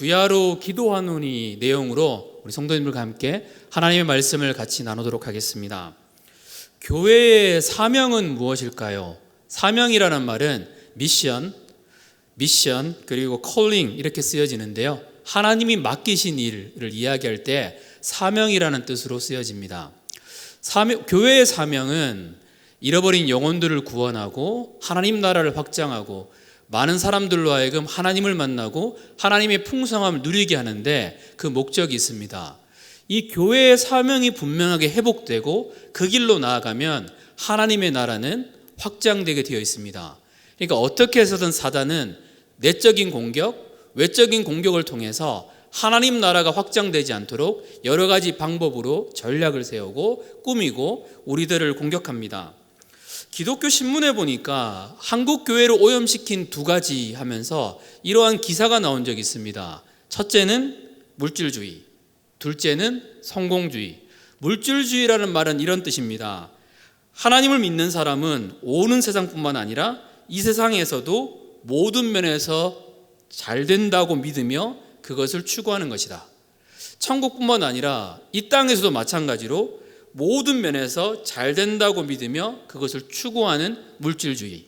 주야로 기도하노니 내용으로 우리 성도님들과 함께 하나님의 말씀을 같이 나누도록 하겠습니다. 교회의 사명은 무엇일까요? 사명이라는 말은 미션 그리고 콜링 이렇게 쓰여지는데요. 하나님이 맡기신 일을 이야기할 때 사명이라는 뜻으로 쓰여집니다. 교회의 사명은 잃어버린 영혼들을 구원하고 하나님 나라를 확장하고 많은 사람들로 하여금 하나님을 만나고 하나님의 풍성함을 누리게 하는데 그 목적이 있습니다. 이 교회의 사명이 분명하게 회복되고 그 길로 나아가면 하나님의 나라는 확장되게 되어 있습니다. 그러니까 어떻게 해서든 사단은 내적인 공격, 외적인 공격을 통해서 하나님 나라가 확장되지 않도록 여러 가지 방법으로 전략을 세우고 꾸미고 우리들을 공격합니다. 기독교 신문에 보니까 한국 교회를 오염시킨 두 가지 하면서 이러한 기사가 나온 적이 있습니다. 첫째는 물질주의, 둘째는 성공주의. 물질주의라는 말은 이런 뜻입니다. 하나님을 믿는 사람은 오는 세상뿐만 아니라 이 세상에서도 모든 면에서 잘 된다고 믿으며 그것을 추구하는 것이다. 천국뿐만 아니라 이 땅에서도 마찬가지로 모든 면에서 잘 된다고 믿으며 그것을 추구하는 물질주의.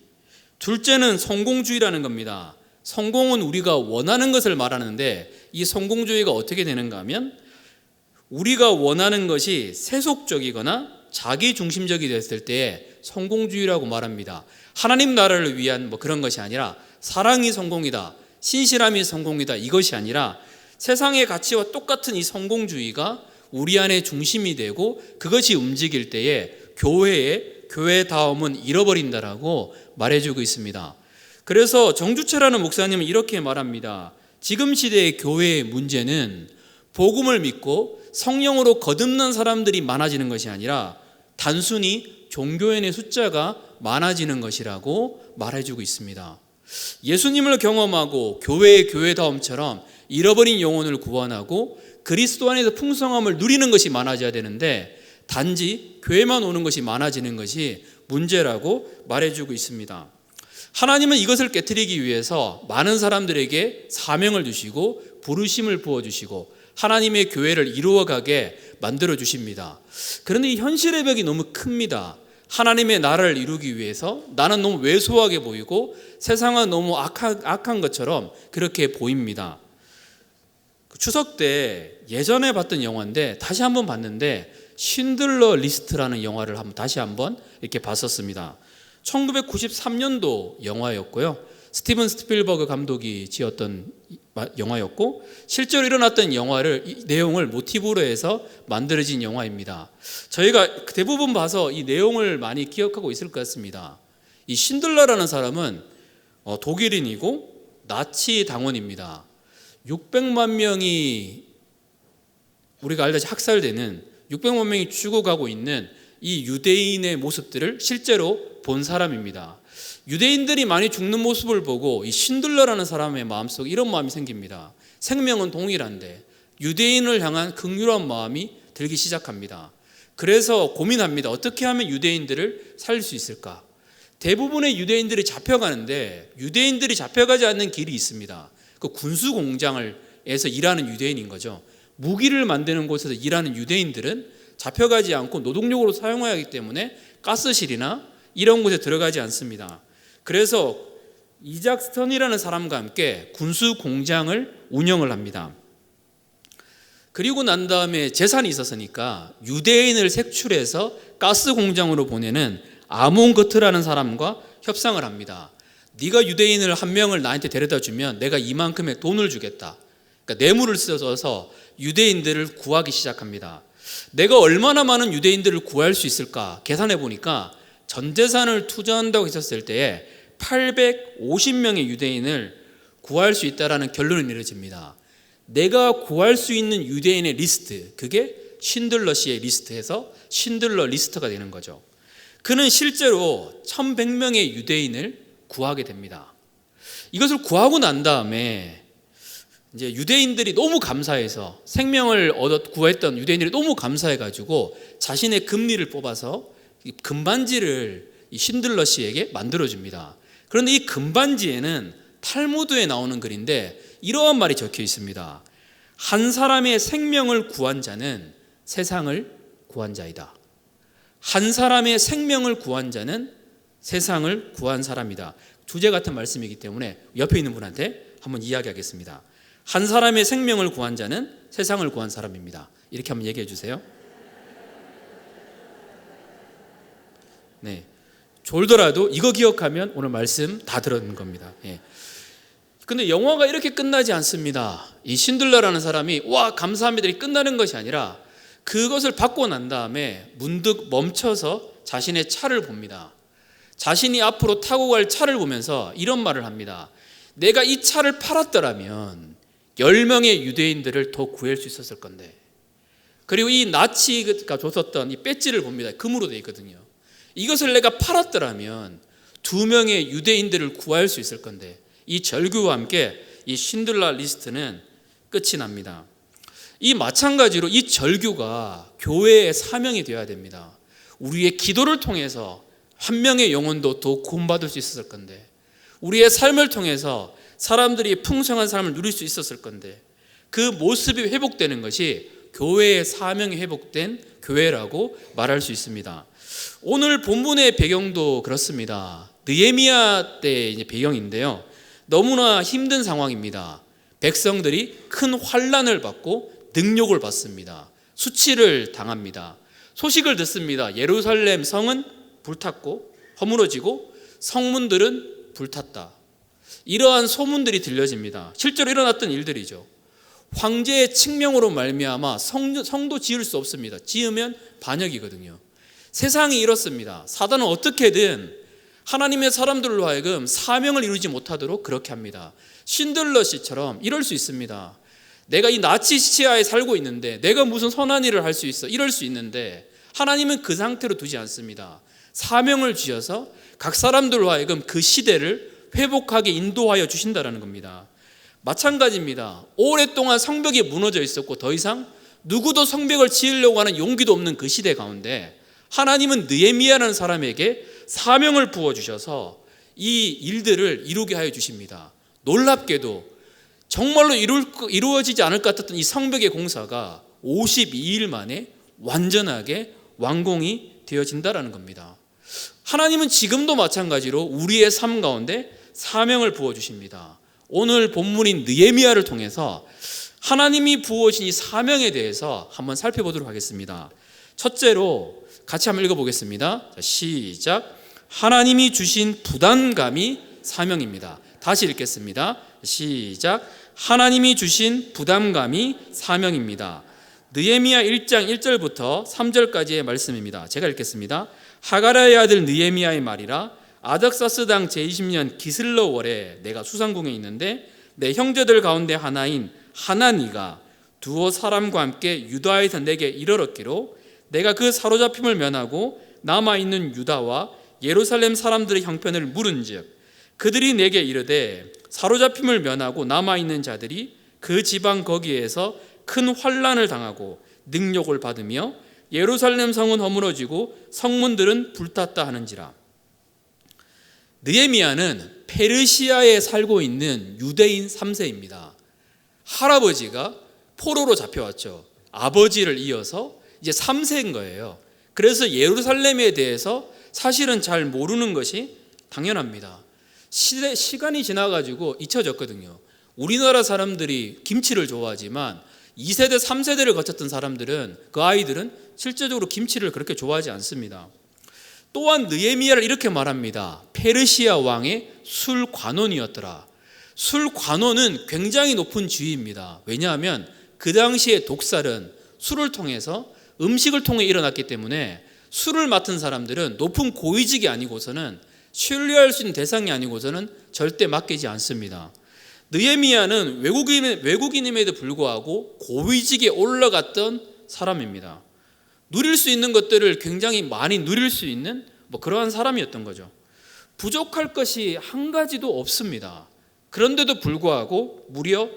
둘째는 성공주의라는 겁니다. 성공은 우리가 원하는 것을 말하는데 이 성공주의가 어떻게 되는가 하면 우리가 원하는 것이 세속적이거나 자기중심적이 됐을 때에 성공주의라고 말합니다. 하나님 나라를 위한 그런 것이 아니라 사랑이 성공이다, 신실함이 성공이다, 이것이 아니라 세상의 가치와 똑같은 이 성공주의가 우리 안에 중심이 되고 그것이 움직일 때에 교회다움은 잃어버린다라고 말해주고 있습니다. 그래서 정주철라는 목사님은 이렇게 말합니다. 지금 시대의 교회의 문제는 복음을 믿고 성령으로 거듭난 사람들이 많아지는 것이 아니라 단순히 종교인의 숫자가 많아지는 것이라고 말해주고 있습니다. 예수님을 경험하고 교회의 교회다움처럼 잃어버린 영혼을 구원하고 그리스도 안에서 풍성함을 누리는 것이 많아져야 되는데 단지 교회만 오는 것이 많아지는 것이 문제라고 말해주고 있습니다. 하나님은 이것을 깨트리기 위해서 많은 사람들에게 사명을 주시고 부르심을 부어주시고 하나님의 교회를 이루어가게 만들어주십니다. 그런데 이 현실의 벽이 너무 큽니다. 하나님의 나라를 이루기 위해서 나는 너무 왜소하게 보이고 세상은 너무 악한 것처럼 그렇게 보입니다. 추석 때 예전에 봤던 영화인데 다시 한번 봤는데 신들러 리스트라는 영화를 다시 한번 이렇게 봤었습니다. 1993년도 영화였고요. 스티븐 스필버그 감독이 지었던 영화였고 실제로 일어났던 이 내용을 모티브로 해서 만들어진 영화입니다. 저희가 대부분 봐서 이 내용을 많이 기억하고 있을 것 같습니다. 이 신들러라는 사람은 독일인이고 나치 당원입니다. 600만 명이 우리가 알다시피 학살되는 600만 명이 죽어가고 있는 이 유대인의 모습들을 실제로 본 사람입니다. 유대인들이 많이 죽는 모습을 보고 이 신들러라는 사람의 마음속에 이런 마음이 생깁니다. 생명은 동일한데 유대인을 향한 긍휼한 마음이 들기 시작합니다. 그래서 고민합니다. 어떻게 하면 유대인들을 살릴 수 있을까? 대부분의 유대인들이 잡혀가는데 유대인들이 잡혀가지 않는 길이 있습니다. 그 군수 공장에서 일하는 유대인인 거죠. 무기를 만드는 곳에서 일하는 유대인들은 잡혀가지 않고 노동력으로 사용해야 하기 때문에 가스실이나 이런 곳에 들어가지 않습니다. 그래서 이작 스턴이라는 사람과 함께 군수 공장을 운영을 합니다. 그리고 난 다음에 재산이 있었으니까 유대인을 색출해서 가스 공장으로 보내는 아몬 거트라는 사람과 협상을 합니다. 네가 유대인을 한 명을 나한테 데려다 주면 내가 이만큼의 돈을 주겠다. 그러니까 뇌물을 써서 유대인들을 구하기 시작합니다. 내가 얼마나 많은 유대인들을 구할 수 있을까 계산해 보니까 전 재산을 투자한다고 했었을 때에 850명의 유대인을 구할 수 있다라는 결론이 내려집니다. 내가 구할 수 있는 유대인의 리스트, 그게 신들러 씨의 리스트에서 신들러 리스트가 되는 거죠. 그는 실제로 1100명의 유대인을 구하게 됩니다. 이것을 구하고 난 다음에 이제 유대인들이 너무 감사해서 생명을 구했던 유대인들이 너무 감사해가지고 자신의 금리를 뽑아서 금반지를 이 신들러 씨에게 만들어줍니다. 그런데 이 금반지에는 탈무드에 나오는 글인데 이러한 말이 적혀 있습니다. 한 사람의 생명을 구한 자는 세상을 구한 자이다. 한 사람의 생명을 구한 자는 세상을 구한 사람이다. 주제 같은 말씀이기 때문에 옆에 있는 분한테 한번 이야기하겠습니다. 한 사람의 생명을 구한 자는 세상을 구한 사람입니다. 이렇게 한번 얘기해 주세요. 네, 졸더라도 이거 기억하면 오늘 말씀 다 들은 겁니다. 예. 근데 영화가 이렇게 끝나지 않습니다. 이 신들러라는 사람이 와 감사합니다 이 끝나는 것이 아니라 그것을 받고 난 다음에 문득 멈춰서 자신의 차를 봅니다. 자신이 앞으로 타고 갈 차를 보면서 이런 말을 합니다. 내가 이 차를 팔았더라면 10명의 유대인들을 더 구할 수 있었을 건데. 그리고 이 나치가 줬었던 이 배지를 봅니다. 금으로 되어 있거든요. 이것을 내가 팔았더라면 2명의 유대인들을 구할 수 있을 건데. 이 절규와 함께 이 신들러 리스트는 끝이 납니다. 이 마찬가지로 이 절규가 교회의 사명이 되어야 됩니다. 우리의 기도를 통해서 한 명의 영혼도 더 구원받을 수 있었을 건데, 우리의 삶을 통해서 사람들이 풍성한 삶을 누릴 수 있었을 건데, 그 모습이 회복되는 것이 교회의 사명이 회복된 교회라고 말할 수 있습니다. 오늘 본문의 배경도 그렇습니다. 느헤미야 때의 배경인데요. 너무나 힘든 상황입니다. 백성들이 큰 환난을 받고 능욕을 받습니다. 수치를 당합니다. 소식을 듣습니다. 예루살렘 성은 불탔고 허물어지고 성문들은 불탔다. 이러한 소문들이 들려집니다. 실제로 일어났던 일들이죠. 황제의 칙명으로 말미암아 성도 지을 수 없습니다. 지으면 반역이거든요. 세상이 이렇습니다. 사단은 어떻게든 하나님의 사람들로 하여금 사명을 이루지 못하도록 그렇게 합니다. 신들러 씨처럼 이럴 수 있습니다. 내가 이 나치 시야에 살고 있는데 내가 무슨 선한 일을 할 수 있어, 이럴 수 있는데 하나님은 그 상태로 두지 않습니다. 사명을 주셔서 각 사람들로 하여금 그 시대를 회복하게 인도하여 주신다는 겁니다. 마찬가지입니다. 오랫동안 성벽이 무너져 있었고 더 이상 누구도 성벽을 지으려고 하는 용기도 없는 그 시대 가운데 하나님은 느헤미야라는 사람에게 사명을 부어주셔서 이 일들을 이루게 하여 주십니다. 놀랍게도 정말로 이루어지지 않을 것 같았던 이 성벽의 공사가 52일 만에 완전하게 완공이 되어진다는 겁니다. 하나님은 지금도 마찬가지로 우리의 삶 가운데 사명을 부어주십니다. 오늘 본문인 느헤미야를 통해서 하나님이 부어주신 이 사명에 대해서 한번 살펴보도록 하겠습니다. 첫째로 같이 한번 읽어보겠습니다. 자, 시작. 하나님이 주신 부담감이 사명입니다. 다시 읽겠습니다. 시작. 하나님이 주신 부담감이 사명입니다. 느헤미야 1장 1절부터 3절까지의 말씀입니다. 제가 읽겠습니다. 하가랴의 아들 느헤미야의 말이라. 아덕사스 당 제20년 기슬러 월에 내가 수상궁에 있는데 내 형제들 가운데 하나인 하나니가 두어 사람과 함께 유다에서 내게 이르렀기로 내가 그 사로잡힘을 면하고 남아있는 유다와 예루살렘 사람들의 형편을 물은즉 그들이 내게 이르되 사로잡힘을 면하고 남아있는 자들이 그 지방 거기에서 큰 환난을 당하고 능욕을 받으며 예루살렘 성은 허물어지고 성문들은 불탔다 하는지라. 느헤미야는 페르시아에 살고 있는 유대인 3세입니다. 할아버지가 포로로 잡혀왔죠. 아버지를 이어서 이제 3세인 거예요. 그래서 예루살렘에 대해서 사실은 잘 모르는 것이 당연합니다. 시간이 지나가지고 잊혀졌거든요. 우리나라 사람들이 김치를 좋아하지만 2세대, 3세대를 거쳤던 사람들은, 그 아이들은 실제적으로 김치를 그렇게 좋아하지 않습니다. 또한 느헤미야를 이렇게 말합니다. 페르시아 왕의 술 관원이었더라. 술 관원은 굉장히 높은 지위입니다. 왜냐하면 그 당시에 독살은 술을 통해서, 음식을 통해 일어났기 때문에 술을 맡은 사람들은 높은 고위직이 아니고서는, 신뢰할 수 있는 대상이 아니고서는 절대 맡기지 않습니다. 느헤미야는 외국인임에도 불구하고 고위직에 올라갔던 사람입니다. 누릴 수 있는 것들을 굉장히 많이 누릴 수 있는 그러한 사람이었던 거죠. 부족할 것이 한 가지도 없습니다. 그런데도 불구하고 무려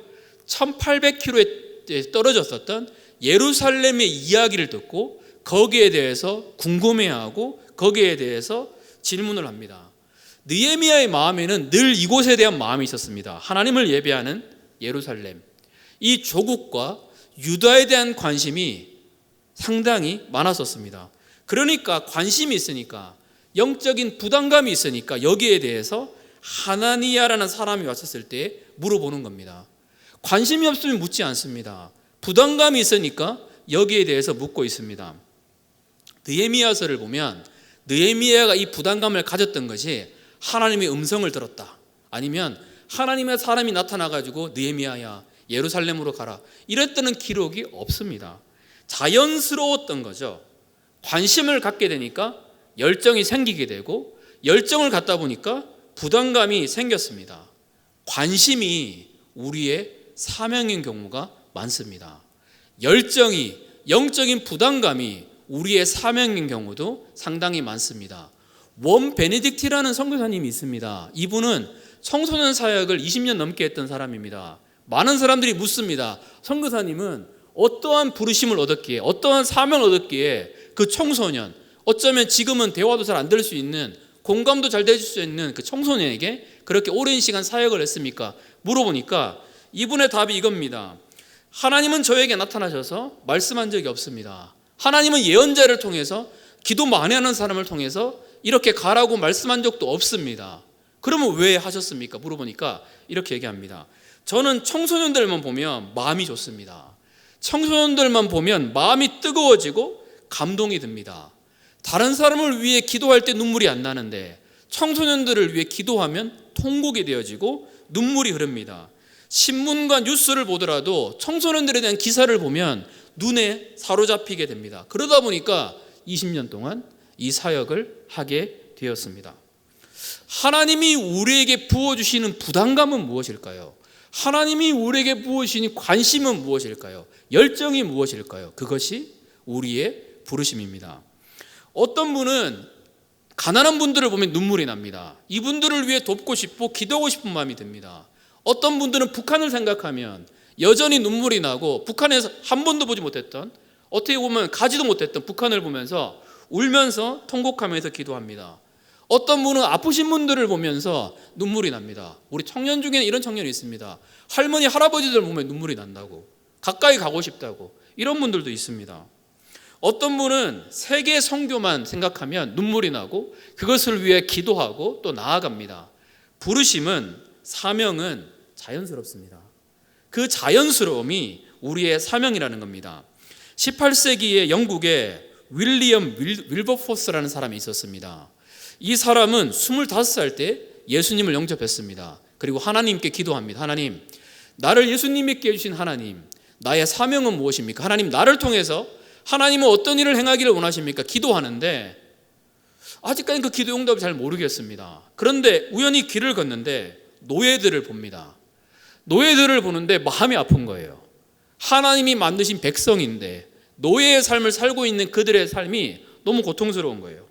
1800km에 떨어졌었던 예루살렘의 이야기를 듣고 거기에 대해서 궁금해하고 거기에 대해서 질문을 합니다. 느헤미야의 마음에는 늘 이곳에 대한 마음이 있었습니다. 하나님을 예배하는 예루살렘, 이 조국과 유다에 대한 관심이 상당히 많았었습니다. 그러니까 관심이 있으니까, 영적인 부담감이 있으니까 여기에 대해서 하나니아라는 사람이 왔었을 때 물어보는 겁니다. 관심이 없으면 묻지 않습니다. 부담감이 있으니까 여기에 대해서 묻고 있습니다. 느헤미야서를 보면 느헤미야가 이 부담감을 가졌던 것이 하나님의 음성을 들었다, 아니면 하나님의 사람이 나타나가지고 느헤미야야 예루살렘으로 가라, 이랬다는 기록이 없습니다. 자연스러웠던 거죠. 관심을 갖게 되니까 열정이 생기게 되고, 열정을 갖다 보니까 부담감이 생겼습니다. 관심이 우리의 사명인 경우가 많습니다. 열정이, 영적인 부담감이 우리의 사명인 경우도 상당히 많습니다. 원 베네딕티라는 선교사님이 있습니다. 이분은 청소년 사역을 20년 넘게 했던 사람입니다. 많은 사람들이 묻습니다. 선교사님은 어떠한 부르심을 얻었기에, 어떠한 사명을 얻었기에 그 청소년, 어쩌면 지금은 대화도 잘 안 될 수 있는, 공감도 잘 될 수 있는 그 청소년에게 그렇게 오랜 시간 사역을 했습니까? 물어보니까 이분의 답이 이겁니다. 하나님은 저에게 나타나셔서 말씀한 적이 없습니다. 하나님은 예언자를 통해서, 기도 많이 하는 사람을 통해서 이렇게 가라고 말씀한 적도 없습니다. 그러면 왜 하셨습니까? 물어보니까 이렇게 얘기합니다. 저는 청소년들만 보면 마음이 좋습니다. 청소년들만 보면 마음이 뜨거워지고 감동이 듭니다. 다른 사람을 위해 기도할 때 눈물이 안 나는데 청소년들을 위해 기도하면 통곡이 되어지고 눈물이 흐릅니다. 신문과 뉴스를 보더라도 청소년들에 대한 기사를 보면 눈에 사로잡히게 됩니다. 그러다 보니까 20년 동안 이 사역을 하게 되었습니다. 하나님이 우리에게 부어주시는 부담감은 무엇일까요? 하나님이 우리에게 부어주시는 관심은 무엇일까요? 열정이 무엇일까요? 그것이 우리의 부르심입니다. 어떤 분은 가난한 분들을 보면 눈물이 납니다. 이분들을 위해 돕고 싶고 기도하고 싶은 마음이 듭니다. 어떤 분들은 북한을 생각하면 여전히 눈물이 나고, 북한에서 한 번도 보지 못했던, 어떻게 보면 가지도 못했던 북한을 보면서 울면서 통곡하면서 기도합니다. 어떤 분은 아프신 분들을 보면서 눈물이 납니다. 우리 청년 중에는 이런 청년이 있습니다. 할머니 할아버지들 보면 눈물이 난다고, 가까이 가고 싶다고, 이런 분들도 있습니다. 어떤 분은 세계 선교만 생각하면 눈물이 나고 그것을 위해 기도하고 또 나아갑니다. 부르심은, 사명은 자연스럽습니다. 그 자연스러움이 우리의 사명이라는 겁니다. 18세기에 영국에 윌리엄 윌버포스라는 사람이 있었습니다. 이 사람은 25살 때 예수님을 영접했습니다. 그리고 하나님께 기도합니다. 하나님, 나를 예수님 믿게 해주신 하나님, 나의 사명은 무엇입니까? 하나님, 나를 통해서 하나님은 어떤 일을 행하기를 원하십니까? 기도하는데 아직까지 그 기도 응답을 잘 모르겠습니다. 그런데 우연히 길을 걷는데 노예들을 봅니다. 노예들을 보는데 마음이 아픈 거예요. 하나님이 만드신 백성인데 노예의 삶을 살고 있는 그들의 삶이 너무 고통스러운 거예요.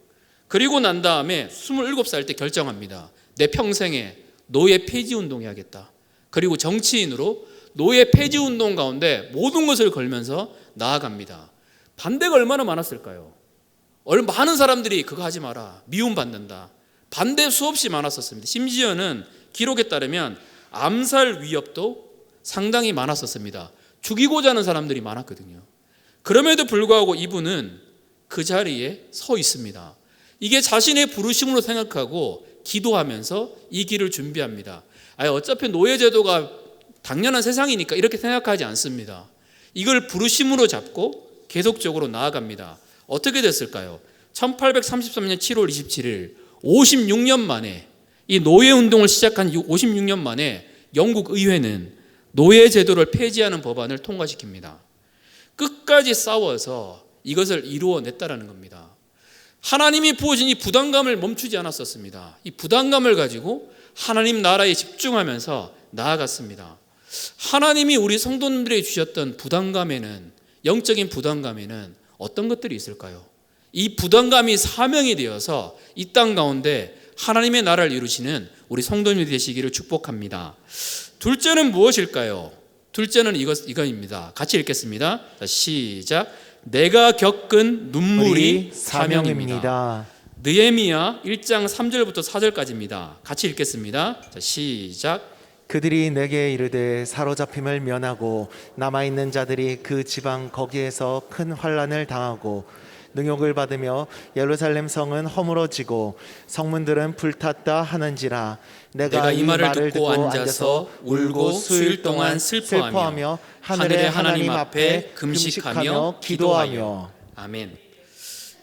그리고 난 다음에 27살 때 결정합니다. 내 평생에 노예 폐지 운동해야겠다. 그리고 정치인으로 노예 폐지 운동 가운데 모든 것을 걸면서 나아갑니다. 반대가 얼마나 많았을까요? 많은 사람들이 그거 하지 마라, 미움받는다, 반대 수없이 많았었습니다. 심지어는 기록에 따르면 암살 위협도 상당히 많았었습니다. 죽이고자 하는 사람들이 많았거든요. 그럼에도 불구하고 이분은 그 자리에 서 있습니다. 이게 자신의 부르심으로 생각하고 기도하면서 이 길을 준비합니다. 어차피 노예제도가 당연한 세상이니까 이렇게 생각하지 않습니다. 이걸 부르심으로 잡고 계속적으로 나아갑니다. 어떻게 됐을까요? 1833년 7월 27일 56년 만에, 이 노예운동을 시작한 56년 만에 영국 의회는 노예제도를 폐지하는 법안을 통과시킵니다. 끝까지 싸워서 이것을 이루어냈다는 겁니다. 하나님이 부어진 이 부담감을 멈추지 않았었습니다. 이 부담감을 가지고 하나님 나라에 집중하면서 나아갔습니다. 하나님이 우리 성도님들에게 주셨던 부담감에는, 영적인 부담감에는 어떤 것들이 있을까요? 이 부담감이 사명이 되어서 이 땅 가운데 하나님의 나라를 이루시는 우리 성도님이 되시기를 축복합니다. 둘째는 무엇일까요? 둘째는 이거입니다. 같이 읽겠습니다. 자, 시작. 내가 겪은 눈물이 사명입니다. 느헤미야 1장 3절부터 4절까지입니다. 같이 읽겠습니다. 자, 시작. 그들이 내게 이르되 사로잡힘을 면하고 남아있는 자들이 그 지방 거기에서 큰 환난을 당하고 능욕을 받으며 예루살렘 성은 허물어지고 성문들은 불탔다 하는지라. 내가 이 말을 듣고 앉아서 울고 수일 동안 슬퍼하며 하늘의 하나님 앞에 금식하며 기도하며. 아멘.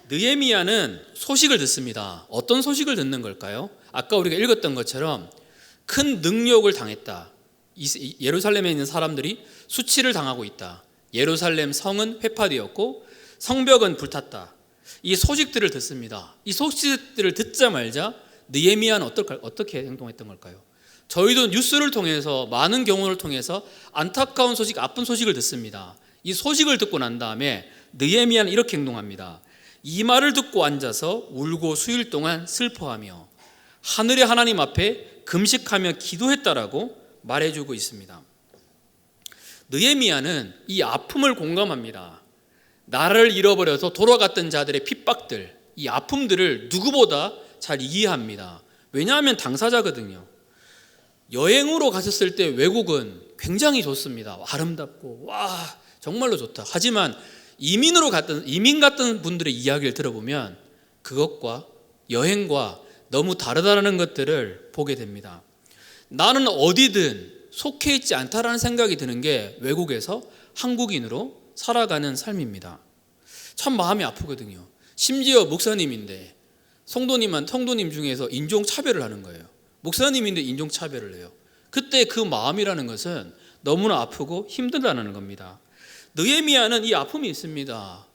느헤미야는 소식을 듣습니다. 어떤 소식을 듣는 걸까요? 아까 우리가 읽었던 것처럼 큰 능욕을 당했다. 예루살렘에 있는 사람들이 수치를 당하고 있다. 예루살렘 성은 회파되었고 성벽은 불탔다. 이 소식들을 듣습니다. 이 소식들을 듣자마자 느헤미야는 어떻게 행동했던 걸까요? 저희도 뉴스를 통해서 많은 경우를 통해서 안타까운 소식, 아픈 소식을 듣습니다. 이 소식을 듣고 난 다음에 느헤미야는 이렇게 행동합니다. 이 말을 듣고 앉아서 울고 수일 동안 슬퍼하며 하늘의 하나님 앞에 금식하며 기도했다라고 말해주고 있습니다. 느헤미야는 이 아픔을 공감합니다. 나를 잃어버려서 돌아갔던 자들의 핍박들, 이 아픔들을 누구보다 잘 이해합니다. 왜냐하면 당사자거든요. 여행으로 가셨을 때 외국은 굉장히 좋습니다. 아름답고 와 정말로 좋다. 하지만 이민 갔던 분들의 이야기를 들어보면 그것과 여행과 너무 다르다는 것들을 보게 됩니다. 나는 어디든 속해 있지 않다라는 생각이 드는 게 외국에서 한국인으로 살아가는 삶입니다. 참 마음이 아프거든요. 심지어 목사님인데 성도님 중에서 인종차별을 하는 거예요. 목사님인데 인종차별을 해요. 그때 그 마음이라는 것은 너무나 아프고 힘들다는 겁니다. 느헤미야는 이 아픔이 있습니다.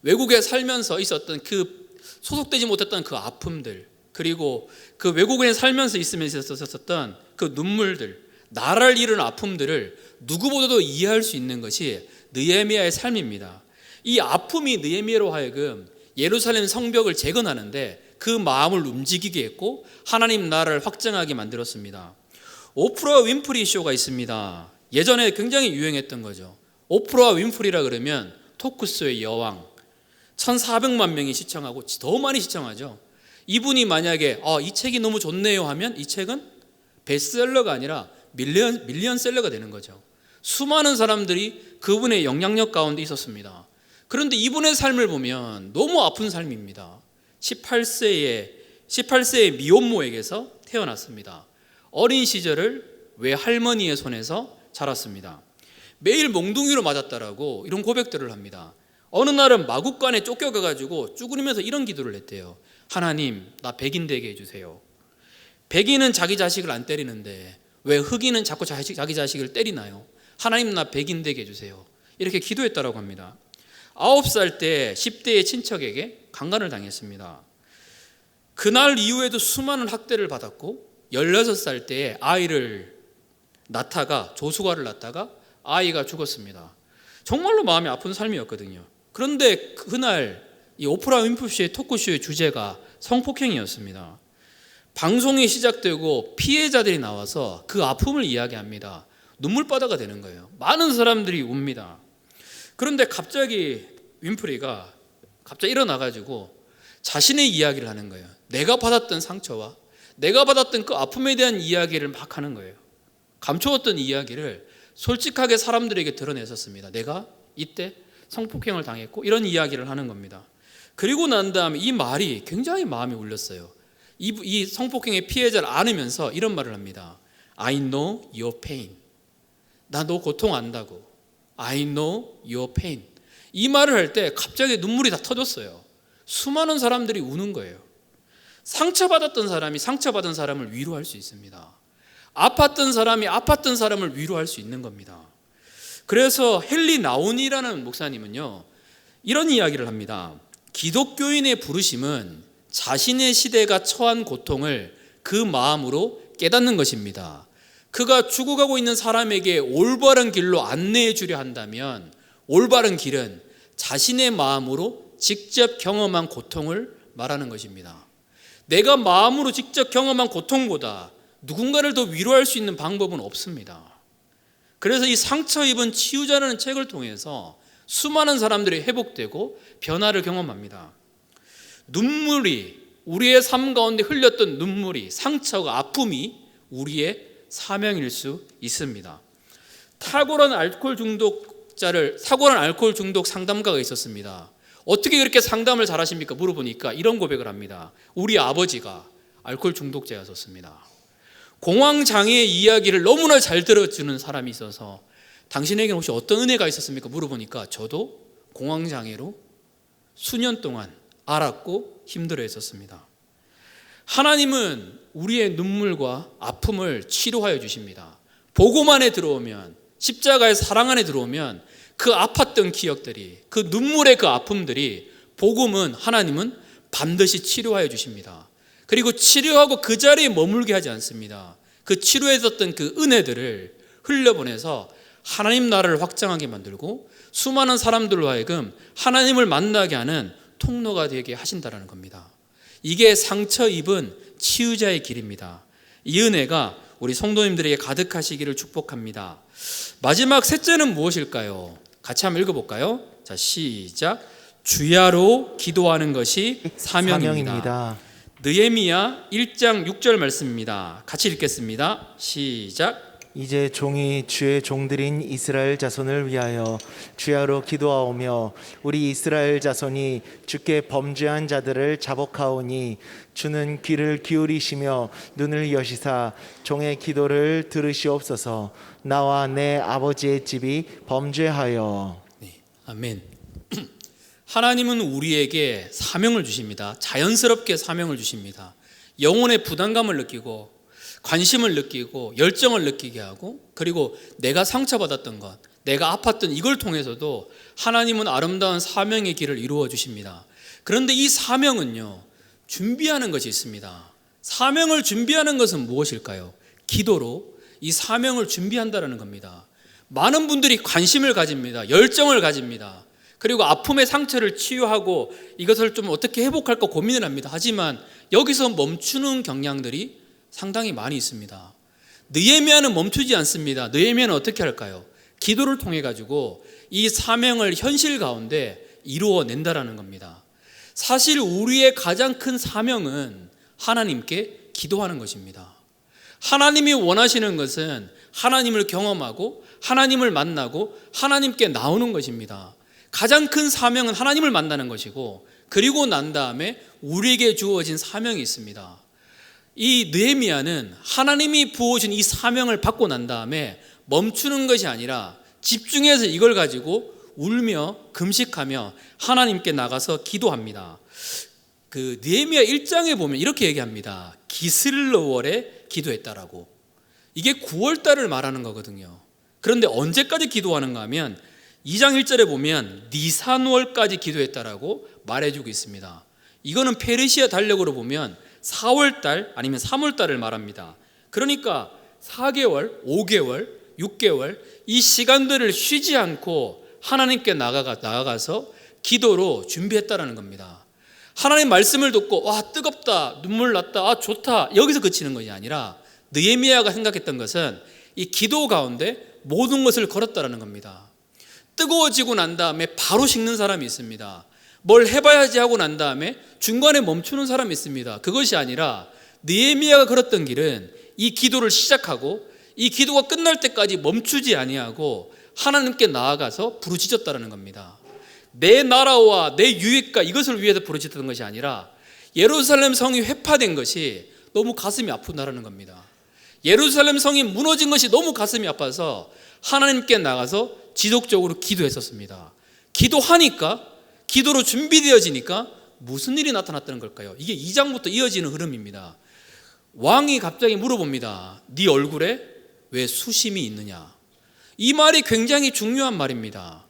외국에 살면서 있었던 그 소속되지 못했던 그 아픔들, 그리고 그 외국에 살면서 있으면서 있었던 그 눈물들, 나라를 잃은 아픔들을 누구보다도 이해할 수 있는 것이 느헤미야의 삶입니다. 이 아픔이 느헤미야로 하여금 예루살렘 성벽을 재건하는데 그 마음을 움직이게 했고 하나님 나라를 확장하게 만들었습니다. 오프라 윈프리 쇼가 있습니다. 예전에 굉장히 유행했던 거죠. 오프라 윈프리라 그러면 토크쇼의 여왕, 1,400만 명이 시청하고 더 많이 시청하죠. 이분이 만약에 이 책이 너무 좋네요 하면 이 책은 베스트셀러가 아니라 밀리언셀러가 되는 거죠. 수많은 사람들이 그분의 영향력 가운데 있었습니다. 그런데 이분의 삶을 보면 너무 아픈 삶입니다. 18세의 미혼모에게서 태어났습니다. 어린 시절을 외할머니의 손에서 자랐습니다. 매일 몽둥이로 맞았다라고 이런 고백들을 합니다. 어느 날은 마국간에 쫓겨가가지고 쭈그리면서 이런 기도를 했대요. 하나님, 나 백인 되게 해주세요. 백인은 자기 자식을 안 때리는데 왜 흑인은 자꾸 자기 자식을 때리나요? 하나님, 나 백인 되게 해주세요. 이렇게 기도했다라고 합니다. 9살 때 10대의 친척에게 강간을 당했습니다. 그날 이후에도 수많은 학대를 받았고 16살 때에 조수가를 낳다가 아이가 죽었습니다. 정말로 마음이 아픈 삶이었거든요. 그런데 그날 이 오프라 윈프리의 토크쇼의 주제가 성폭행이었습니다. 방송이 시작되고 피해자들이 나와서 그 아픔을 이야기합니다. 눈물바다가 되는 거예요. 많은 사람들이 웁니다. 그런데 갑자기 윈프리가 일어나가지고 자신의 이야기를 하는 거예요. 내가 받았던 상처와 내가 받았던 그 아픔에 대한 이야기를 막 하는 거예요. 감추었던 이야기를 솔직하게 사람들에게 드러냈었습니다. 내가 이때 성폭행을 당했고 이런 이야기를 하는 겁니다. 그리고 난 다음에 이 말이 굉장히 마음이 울렸어요. 이 성폭행의 피해자를 안으면서 이런 말을 합니다. I know your pain. 나 너 고통 안다고. I know your pain. 이 말을 할 때 갑자기 눈물이 다 터졌어요. 수많은 사람들이 우는 거예요. 상처받았던 사람이 상처받은 사람을 위로할 수 있습니다. 아팠던 사람이 아팠던 사람을 위로할 수 있는 겁니다. 그래서 헨리 나운이라는 목사님은요, 이런 이야기를 합니다. 기독교인의 부르심은 자신의 시대가 처한 고통을 그 마음으로 깨닫는 것입니다. 그가 죽어가고 있는 사람에게 올바른 길로 안내해 주려 한다면 올바른 길은 자신의 마음으로 직접 경험한 고통을 말하는 것입니다. 내가 마음으로 직접 경험한 고통보다 누군가를 더 위로할 수 있는 방법은 없습니다. 그래서 이 상처 입은 치유자라는 책을 통해서 수많은 사람들이 회복되고 변화를 경험합니다. 눈물이, 우리의 삶 가운데 흘렸던 눈물이, 상처가, 아픔이 우리의 사명일 수 있습니다. 탁월한 알코올 중독 상담가가 있었습니다. 어떻게 그렇게 상담을 잘하십니까? 물어보니까 이런 고백을 합니다. 우리 아버지가 알코올 중독자였었습니다. 공황장애의 이야기를 너무나 잘 들어주는 사람이 있어서 당신에게는 혹시 어떤 은혜가 있었습니까? 물어보니까 저도 공황장애로 수년 동안 앓았고 힘들어했었습니다. 하나님은 우리의 눈물과 아픔을 치료하여 주십니다. 복음 안에 들어오면, 십자가의 사랑 안에 들어오면 그 아팠던 기억들이, 그 눈물의 그 아픔들이 복음은, 하나님은 반드시 치료하여 주십니다. 그리고 치료하고 그 자리에 머물게 하지 않습니다. 그 치료했었던 그 은혜들을 흘려보내서 하나님 나라를 확장하게 만들고 수많은 사람들로 하여금 하나님을 만나게 하는 통로가 되게 하신다는 겁니다. 이게 상처 입은 치유자의 길입니다. 이 은혜가 우리 성도님들에게 가득하시기를 축복합니다. 마지막 셋째는 무엇일까요? 같이 한번 읽어볼까요? 자, 시작. 주야로 기도하는 것이 사명입니다. 느헤미야 1장 6절 말씀입니다. 같이 읽겠습니다. 시작. 이제 종이 주의 종들인 이스라엘 자손을 위하여 주야로 기도하오며 우리 이스라엘 자손이 주께 범죄한 자들을 자복하오니 주는 귀를 기울이시며 눈을 여시사 종의 기도를 들으시옵소서. 나와 내 아버지의 집이 범죄하여. 네, 아멘. 하나님은 우리에게 사명을 주십니다. 자연스럽게 사명을 주십니다. 영혼의 부담감을 느끼고 관심을 느끼고 열정을 느끼게 하고, 그리고 내가 상처받았던 것, 내가 아팠던 이걸 통해서도 하나님은 아름다운 사명의 길을 이루어 주십니다. 그런데 이 사명은요, 준비하는 것이 있습니다. 사명을 준비하는 것은 무엇일까요? 기도로 이 사명을 준비한다는 겁니다. 많은 분들이 관심을 가집니다. 열정을 가집니다. 그리고 아픔의 상처를 치유하고 이것을 좀 어떻게 회복할까 고민을 합니다. 하지만 여기서 멈추는 경향들이 상당히 많이 있습니다. 느헤미야는 멈추지 않습니다. 느헤미야는 어떻게 할까요? 기도를 통해 가지고 이 사명을 현실 가운데 이루어낸다라는 겁니다. 사실 우리의 가장 큰 사명은 하나님께 기도하는 것입니다. 하나님이 원하시는 것은 하나님을 경험하고 하나님을 만나고 하나님께 나오는 것입니다. 가장 큰 사명은 하나님을 만나는 것이고, 그리고 난 다음에 우리에게 주어진 사명이 있습니다. 이 느헤미야는 하나님이 부어준 이 사명을 받고 난 다음에 멈추는 것이 아니라 집중해서 이걸 가지고 울며 금식하며 하나님께 나가서 기도합니다. 그 느헤미야 1장에 보면 이렇게 얘기합니다. 기슬러월에 기도했다라고. 이게 9월달을 말하는 거거든요. 그런데 언제까지 기도하는가 하면 2장 1절에 보면 니산월까지 기도했다라고 말해주고 있습니다. 이거는 페르시아 달력으로 보면 4월달 아니면 3월달을 말합니다. 그러니까 4개월, 5개월, 6개월 이 시간들을 쉬지 않고 하나님께 나아가서 기도로 준비했다라는 겁니다. 하나님 말씀을 듣고 와 뜨겁다, 눈물 났다, 아 좋다, 여기서 그치는 것이 아니라 느헤미야가 생각했던 것은 이 기도 가운데 모든 것을 걸었다라는 겁니다. 뜨거워지고 난 다음에 바로 식는 사람이 있습니다. 뭘 해봐야지 하고 난 다음에 중간에 멈추는 사람이 있습니다. 그것이 아니라 느헤미야가 걸었던 길은 이 기도를 시작하고 이 기도가 끝날 때까지 멈추지 아니하고 하나님께 나아가서 부르짖었다는 겁니다. 내 나라와 내 유익과 이것을 위해서 부르짖던 것이 아니라 예루살렘 성이 회파된 것이 너무 가슴이 아프다는 겁니다. 예루살렘 성이 무너진 것이 너무 가슴이 아파서 하나님께 나가서 지속적으로 기도했었습니다. 기도하니까, 기도로 준비되어지니까 무슨 일이 나타났다는 걸까요? 이게 2장부터 이어지는 흐름입니다. 왕이 갑자기 물어봅니다. 네 얼굴에 왜 수심이 있느냐? 이 말이 굉장히 중요한 말입니다.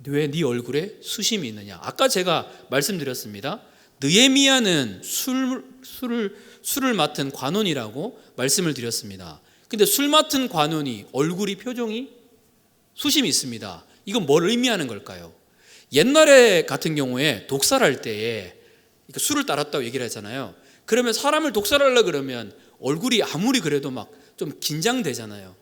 왜 네 얼굴에 수심이 있느냐? 아까 제가 말씀드렸습니다. 느헤미야는 술을 맡은 관원이라고 말씀을 드렸습니다. 근데 술 맡은 관원이 얼굴이 표정이 수심이 있습니다. 이건 뭘 의미하는 걸까요? 옛날에 같은 경우에 독살할 때에 술을 따랐다고 얘기를 하잖아요. 그러면 사람을 독살하려고 그러면 얼굴이 아무리 그래도 막 좀 긴장되잖아요.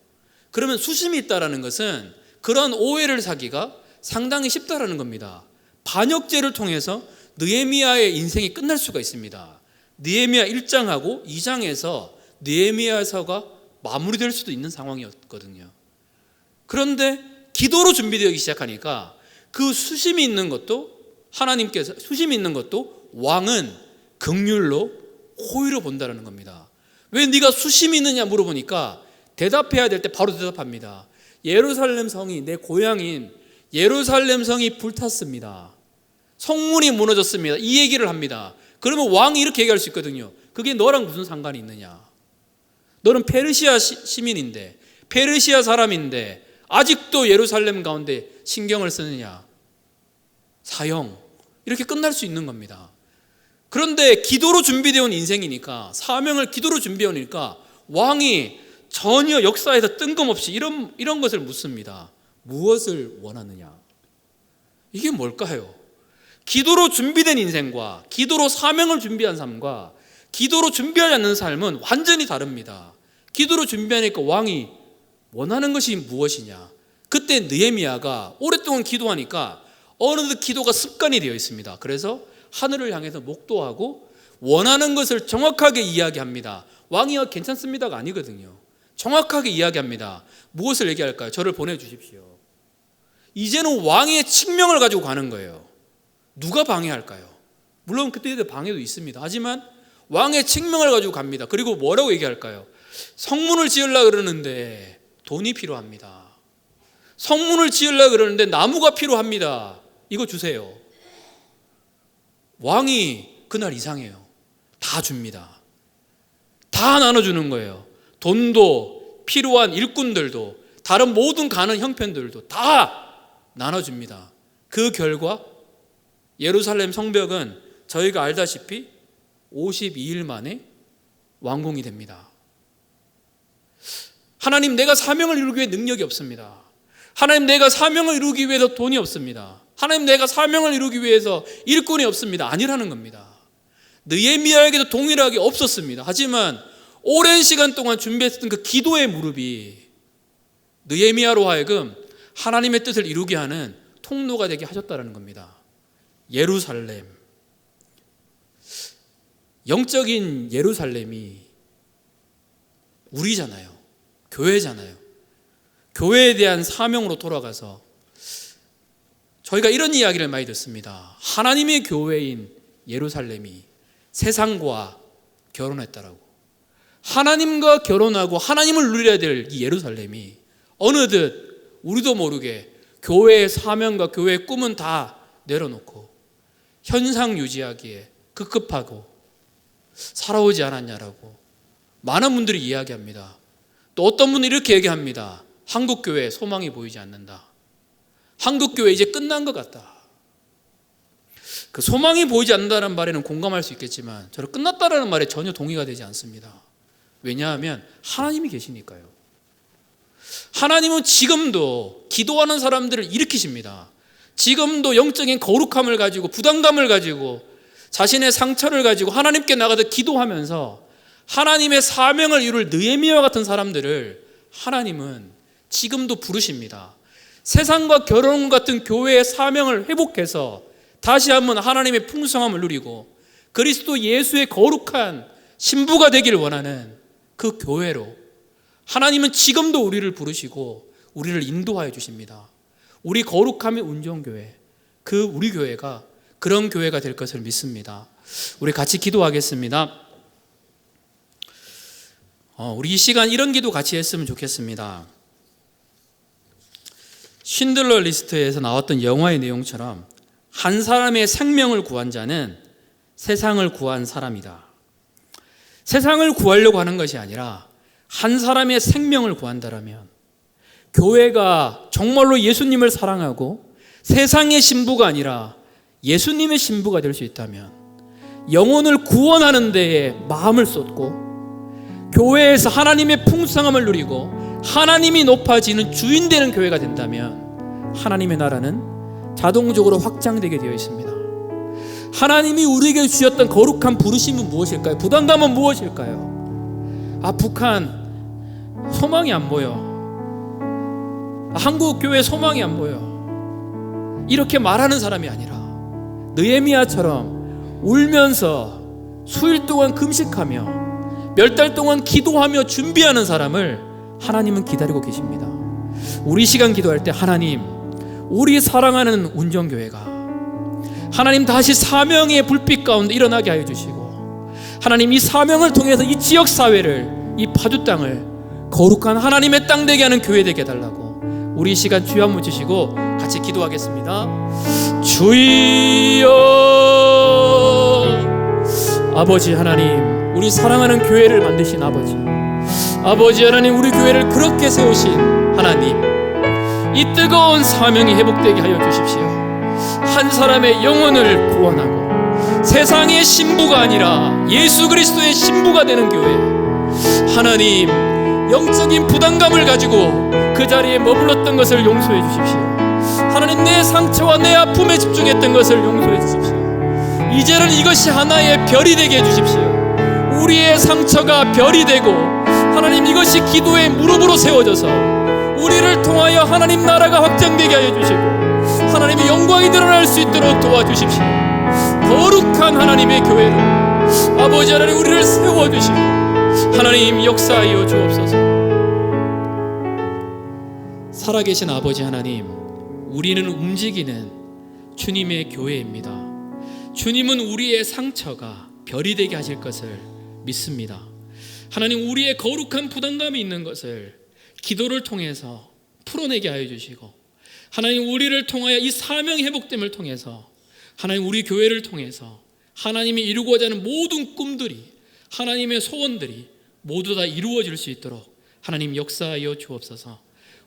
그러면 수심이 있다라는 것은 그런 오해를 사기가 상당히 쉽다라는 겁니다. 반역죄를 통해서 느헤미야의 인생이 끝날 수가 있습니다. 느헤미야 1장하고 2장에서 느헤미야서가 마무리될 수도 있는 상황이었거든요. 그런데 기도로 준비되기 시작하니까 그 수심이 있는 것도 하나님께서 수심이 있는 것도 왕은 긍휼로 호의로 본다는 겁니다. 왜 네가 수심이 있느냐 물어보니까 대답해야 될 때 바로 대답합니다. 예루살렘 성이, 내 고향인 예루살렘 성이 불탔습니다. 성문이 무너졌습니다. 이 얘기를 합니다. 그러면 왕이 이렇게 얘기할 수 있거든요. 그게 너랑 무슨 상관이 있느냐? 너는 페르시아 시민인데, 페르시아 사람인데 아직도 예루살렘 가운데 신경을 쓰느냐? 사형. 이렇게 끝날 수 있는 겁니다. 그런데 기도로 준비되어 온 인생이니까, 사명을 기도로 준비해 오니까 왕이 전혀 역사에서 뜬금없이 이런 것을 묻습니다. 무엇을 원하느냐? 이게 뭘까요? 기도로 준비된 인생과 기도로 사명을 준비한 삶과 기도로 준비하지 않는 삶은 완전히 다릅니다. 기도로 준비하니까 왕이 원하는 것이 무엇이냐? 그때 느헤미야가 오랫동안 기도하니까 어느덧 기도가 습관이 되어 있습니다. 그래서 하늘을 향해서 목도하고 원하는 것을 정확하게 이야기합니다. 왕이요 괜찮습니다가 아니거든요. 정확하게 이야기합니다. 무엇을 얘기할까요? 저를 보내주십시오. 이제는 왕의 칙명을 가지고 가는 거예요. 누가 방해할까요? 물론 그때도 방해도 있습니다. 하지만 왕의 칙명을 가지고 갑니다. 그리고 뭐라고 얘기할까요? 성문을 지으려고 그러는데 돈이 필요합니다. 성문을 지으려고 그러는데 나무가 필요합니다. 이거 주세요. 왕이 그날 이상해요. 다 줍니다. 다 나눠주는 거예요. 돈도, 필요한 일꾼들도, 다른 모든 가는 형편들도 다 나눠줍니다. 그 결과 예루살렘 성벽은 저희가 알다시피 52일 만에 완공이 됩니다. 하나님, 내가 사명을 이루기 위해 능력이 없습니다. 하나님, 내가 사명을 이루기 위해서 돈이 없습니다. 하나님, 내가 사명을 이루기 위해서 일꾼이 없습니다. 아니라는 겁니다. 느헤미야에게도 동일하게 없었습니다. 하지만 오랜 시간 동안 준비했던 그 기도의 무릎이 느헤미야로 하여금 하나님의 뜻을 이루게 하는 통로가 되게 하셨다는 겁니다. 예루살렘, 영적인 예루살렘이 우리잖아요. 교회잖아요. 교회에 대한 사명으로 돌아가서 저희가 이런 이야기를 많이 듣습니다. 하나님의 교회인 예루살렘이 세상과 결혼했다라고. 하나님과 결혼하고 하나님을 누려야 될 이 예루살렘이 어느덧 우리도 모르게 교회의 사명과 교회의 꿈은 다 내려놓고 현상 유지하기에 급급하고 살아오지 않았냐라고 많은 분들이 이야기합니다. 또 어떤 분은 이렇게 얘기합니다. 한국교회에 소망이 보이지 않는다. 한국교회 이제 끝난 것 같다. 그 소망이 보이지 않는다는 말에는 공감할 수 있겠지만 저는 끝났다라는 말에 전혀 동의가 되지 않습니다. 왜냐하면 하나님이 계시니까요. 하나님은 지금도 기도하는 사람들을 일으키십니다. 지금도 영적인 거룩함을 가지고 부담감을 가지고 자신의 상처를 가지고 하나님께 나가서 기도하면서 하나님의 사명을 이룰 느헤미야 같은 사람들을 하나님은 지금도 부르십니다. 세상과 결혼 같은 교회의 사명을 회복해서 다시 한번 하나님의 풍성함을 누리고 그리스도 예수의 거룩한 신부가 되기를 원하는 그 교회로 하나님은 지금도 우리를 부르시고 우리를 인도하여 주십니다. 우리 거룩함의 운정교회, 그 우리 교회가 그런 교회가 될 것을 믿습니다. 우리 같이 기도하겠습니다. 우리 이 시간 이런 기도 같이 했으면 좋겠습니다. 쉰들러 리스트에서 나왔던 영화의 내용처럼 한 사람의 생명을 구한 자는 세상을 구한 사람이다. 세상을 구하려고 하는 것이 아니라 한 사람의 생명을 구한다라면 교회가 정말로 예수님을 사랑하고 세상의 신부가 아니라 예수님의 신부가 될 수 있다면 영혼을 구원하는 데에 마음을 쏟고 교회에서 하나님의 풍성함을 누리고 하나님이 높아지는 주인 되는 교회가 된다면 하나님의 나라는 자동적으로 확장되게 되어 있습니다. 하나님이 우리에게 주셨던 거룩한 부르심은 무엇일까요? 부담감은 무엇일까요? 북한 소망이 안 보여. 한국 교회 소망이 안 보여. 이렇게 말하는 사람이 아니라 느헤미야처럼 울면서 수일 동안 금식하며 몇 달 동안 기도하며 준비하는 사람을 하나님은 기다리고 계십니다. 우리 시간 기도할 때 하나님, 우리 사랑하는 운정교회가 하나님 다시 사명의 불빛 가운데 일어나게 하여 주시고, 하나님 이 사명을 통해서 이 지역사회를, 이 파주 땅을 거룩한 하나님의 땅 되게 하는 교회 되게 해달라고 우리 시간 주여 한번 주시고 같이 기도하겠습니다. 주여, 아버지 하나님, 우리 사랑하는 교회를 만드신 아버지 하나님, 우리 교회를 그렇게 세우신 하나님, 이 뜨거운 사명이 회복되게 하여 주십시오. 한 사람의 영혼을 구원하고 세상의 신부가 아니라 예수 그리스도의 신부가 되는 교회, 하나님 영적인 부담감을 가지고 그 자리에 머물렀던 것을 용서해 주십시오. 하나님 내 상처와 내 아픔에 집중했던 것을 용서해 주십시오. 이제는 이것이 하나의 별이 되게 해주십시오. 우리의 상처가 별이 되고 하나님 이것이 기도의 무릎으로 세워져서 우리를 통하여 하나님 나라가 확장되게 하여 주시고 하나님의 영광이 드러날 수 있도록 도와주십시오. 거룩한 하나님의 교회로 아버지 하나님 우리를 세워주시고 하나님 역사하여 주옵소서. 살아계신 아버지 하나님, 우리는 움직이는 주님의 교회입니다. 주님은 우리의 상처가 별이 되게 하실 것을 믿습니다. 하나님 우리의 거룩한 부담감이 있는 것을 기도를 통해서 풀어내게 하여 주시고, 하나님 우리를 통하여 이 사명 회복됨을 통해서 하나님 우리 교회를 통해서 하나님이 이루고자 하는 모든 꿈들이, 하나님의 소원들이 모두 다 이루어질 수 있도록 하나님 역사하여 주옵소서.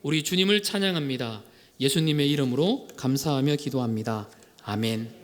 우리 주님을 찬양합니다. 예수님의 이름으로 감사하며 기도합니다. 아멘.